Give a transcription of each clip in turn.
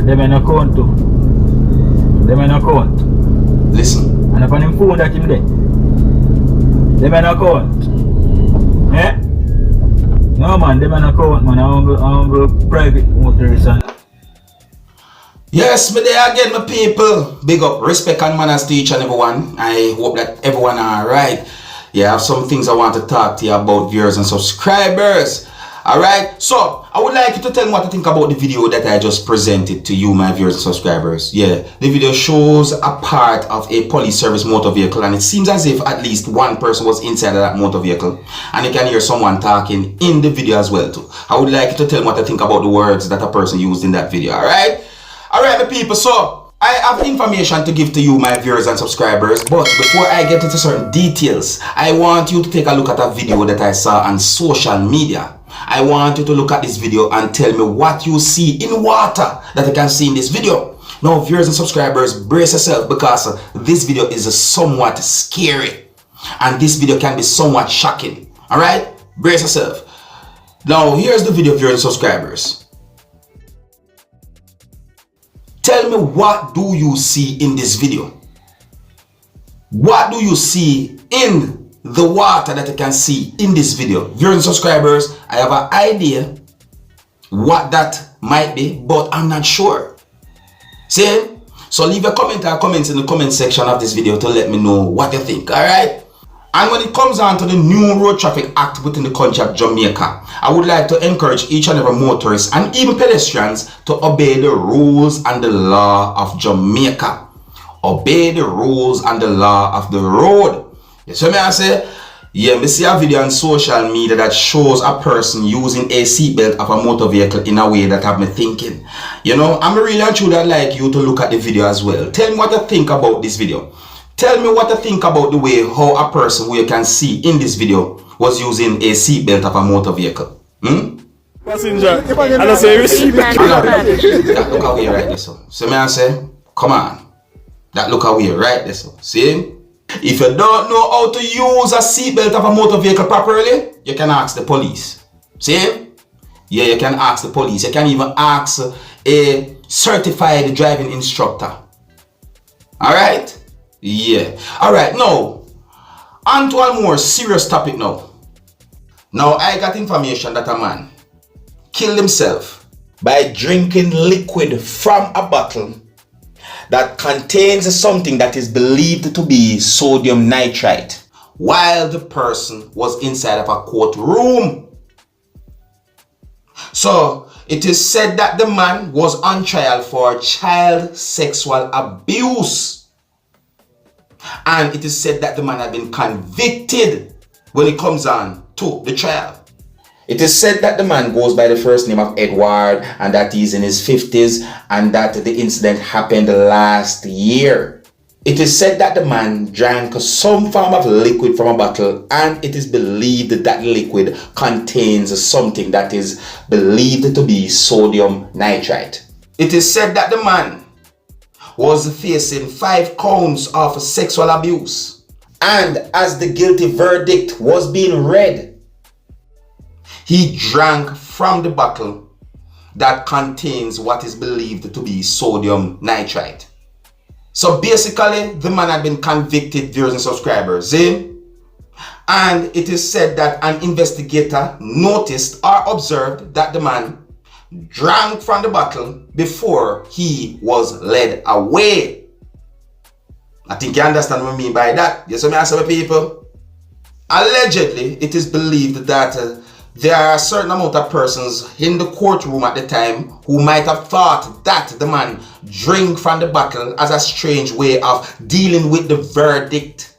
them in account too. Them in account. Listen. And upon him phone that him there. Them in account. Eh? No man, them in account man. I go private motorists and Yes, me there again, my people. Big up, respect and manners to each and everyone. I hope that everyone are alright. Yeah, I have some things I want to talk to you about, viewers and subscribers. Alright, so I would like you to tell me what you think about the video that I just presented to you, my viewers and subscribers. Yeah, the video shows a part of a police service motor vehicle, and it seems as if at least one person was inside of that motor vehicle, and you can hear someone talking in the video as well too. I would like you to tell me what you think about the words that a person used in that video. Alright, my people, so I have information to give to you, my viewers and subscribers, but before I get into certain details, I want you to take a look at a video that I saw on social media. I want you to look at this video and tell me what you see in water that you can see in this video. Now, viewers and subscribers, brace yourself, because this video is somewhat scary and this video can be somewhat shocking. Alright, brace yourself. Now, here's the video, viewers and subscribers. Tell me, what do you see in this video? What do you see in the water that you can see in this video? Viewers and subscribers, I have an idea what that might be, but I'm not sure. See? So leave a comment or comments in the comment section of this video to let me know what you think, alright? And when it comes on to the new Road Traffic Act within the country of Jamaica, I would like to encourage each and every motorist and even pedestrians to obey the rules and the law of Jamaica. Obey the rules and the law of the road. You see me I say? Yeah, me see a video on social media that shows a person using a seatbelt of a motor vehicle in a way that have me thinking. You know, I'm really and truly like you to look at the video as well. Tell me what you think about this video. Tell me what you think about the way how a person who you can see in this video was using a seatbelt of a motor vehicle. Passenger, and I say that look away right there, so. See me I say, come on. That look away right there, so. See? If you don't know how to use a seatbelt of a motor vehicle properly, you can ask the police. See? Yeah, you can ask the police. You can even ask a certified driving instructor. Alright? Yeah. Alright, now, on to a more serious topic now. Now, I got information that a man killed himself by drinking liquid from a bottle that contains something that is believed to be sodium nitrite while the person was inside of a courtroom. So, it is said that the man was on trial for child sexual abuse. And it is said that the man had been convicted when it comes on to the trial. It is said that the man goes by the first name of Edward and that he's in his 50s and that the incident happened last year. It is said that the man drank some form of liquid from a bottle, and it is believed that that liquid contains something that is believed to be sodium nitrite. It is said that the man was facing 5 counts of sexual abuse, and as the guilty verdict was being read, he drank from the bottle that contains what is believed to be sodium nitrite. So basically, the man had been convicted, viewers and subscribers, and it is said that an investigator noticed or observed that the man drank from the bottle before he was led away. I think you understand what I mean by that. Yes, I say, people. Allegedly, it is believed that there are a certain amount of persons in the courtroom at the time who might have thought that the man drank from the bottle as a strange way of dealing with the verdict.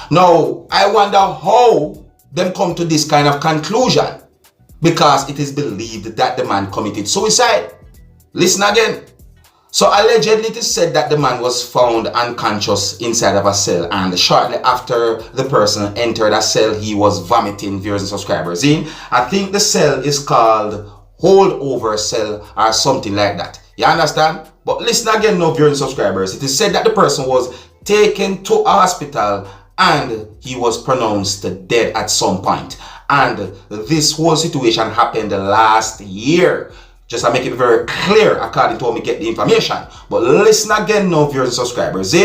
Now, I wonder how them come to this kind of conclusion, because it is believed that the man committed suicide. Listen again. So allegedly it is said that the man was found unconscious inside of a cell, and shortly after the person entered a cell, he was vomiting, viewers and subscribers. I think the cell is called holdover cell or something like that. You understand? But listen again now, viewers and subscribers. It is said that the person was taken to a hospital and he was pronounced dead at some point. And this whole situation happened last year. Just to make it very clear according to how we get the information. But listen again now, viewers and subscribers.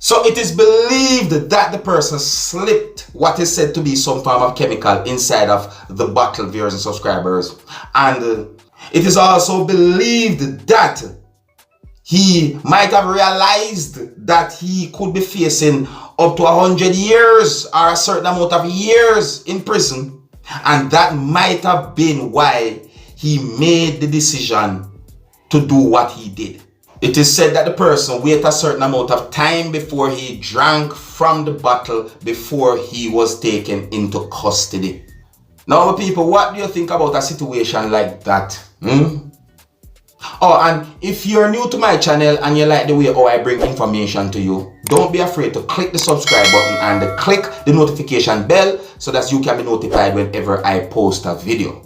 So it is believed that the person slipped what is said to be some form of chemical inside of the bottle, viewers and subscribers. And it is also believed that he might have realized that he could be facing up to 100 years or a certain amount of years in prison. And that might have been why he made the decision to do what he did. It is said that the person waited a certain amount of time before he drank from the bottle before he was taken into custody. Now people, what do you think about a situation like that? Oh, and if you're new to my channel and you like the way how I bring information to you, don't be afraid to click the subscribe button and click the notification bell so that you can be notified whenever I post a video.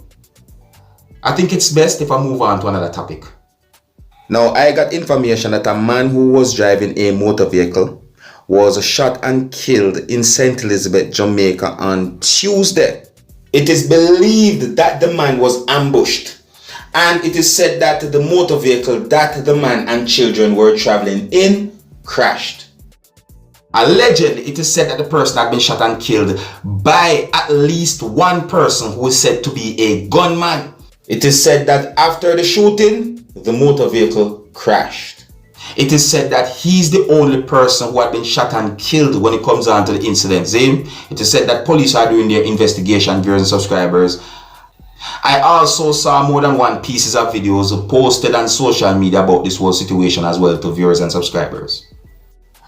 I think it's best if I move on to another topic. Now, I got information that a man who was driving a motor vehicle was shot and killed in St. Elizabeth, Jamaica on Tuesday. It is believed that the man was ambushed, and it is said that the motor vehicle that the man and children were traveling in crashed. Allegedly, it is said that the person had been shot and killed by at least one person who is said to be a gunman. It is said that after the shooting, the motor vehicle crashed. It is said that he's the only person who had been shot and killed when it comes down to the incident. It is said that police are doing their investigation, viewers and subscribers. I also saw more than one pieces of videos posted on social media about this whole situation as well to viewers and subscribers.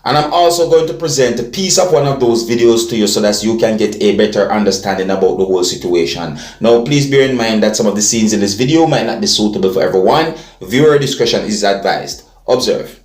And I'm also going to present a piece of one of those videos to you so that you can get a better understanding about the whole situation. Now, please bear in mind that some of the scenes in this video might not be suitable for everyone. Viewer discretion is advised. Observe.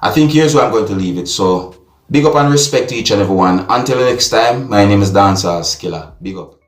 I think here's where I'm going to leave it. So big up and respect to each and everyone. Until the next time, my name is Dancehall Skilla. Big up.